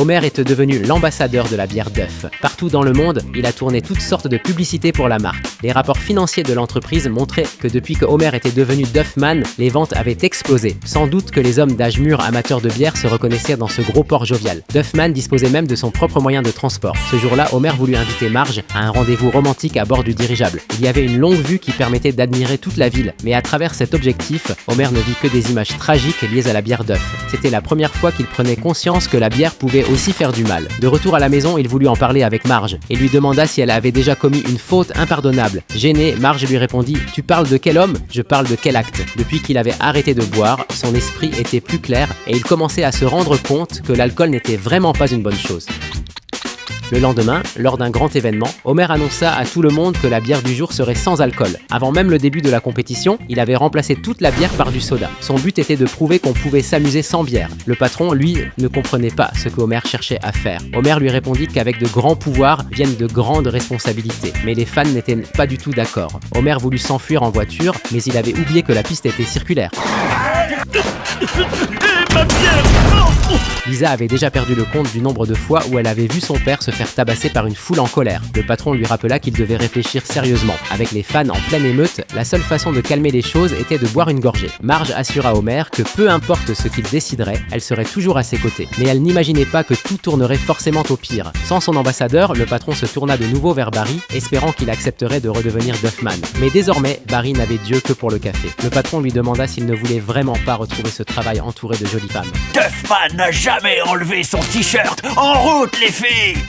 Homer était devenu l'ambassadeur de la bière Duff. Partout dans le monde, il a tourné toutes sortes de publicités pour la marque. Les rapports financiers de l'entreprise montraient que depuis que Homer était devenu Duffman, les ventes avaient explosé. Sans doute que les hommes d'âge mûr amateurs de bière se reconnaissaient dans ce gros porc jovial. Duffman disposait même de son propre moyen de transport. Ce jour-là, Homer voulut inviter Marge à un rendez-vous romantique à bord du dirigeable. Il y avait une longue vue qui permettait d'admirer toute la ville, mais à travers cet objectif, Homer ne vit que des images tragiques liées à la bière Duff. C'était la première fois qu'il prenait conscience que la bière pouvait aussi faire du mal. De retour à la maison, il voulut en parler avec Marge et lui demanda si elle avait déjà commis une faute impardonnable. Gênée, Marge lui répondit « Tu parles de quel homme ? Je parle de quel acte ?» Depuis qu'il avait arrêté de boire, son esprit était plus clair et il commençait à se rendre compte que l'alcool n'était vraiment pas une bonne chose. Le lendemain, lors d'un grand événement, Homer annonça à tout le monde que la bière du jour serait sans alcool. Avant même le début de la compétition, il avait remplacé toute la bière par du soda. Son but était de prouver qu'on pouvait s'amuser sans bière. Le patron, lui, ne comprenait pas ce que Homer cherchait à faire. Homer lui répondit qu'avec de grands pouvoirs viennent de grandes responsabilités. Mais les fans n'étaient pas du tout d'accord. Homer voulut s'enfuir en voiture, mais il avait oublié que la piste était circulaire. Lisa avait déjà perdu le compte du nombre de fois où elle avait vu son père se faire tabasser par une foule en colère. Le patron lui rappela qu'il devait réfléchir sérieusement. Avec les fans en pleine émeute, la seule façon de calmer les choses était de boire une gorgée. Marge assura Homer que peu importe ce qu'il déciderait, elle serait toujours à ses côtés. Mais elle n'imaginait pas que tout tournerait forcément au pire. Sans son ambassadeur, le patron se tourna de nouveau vers Barry, espérant qu'il accepterait de redevenir Duffman. Mais désormais, Barry n'avait Dieu que pour le café. Le patron lui demanda s'il ne voulait vraiment pas retrouver ce travail entouré de jolies femmes. Duffman n'a jamais enlevé son t-shirt. En route, les filles!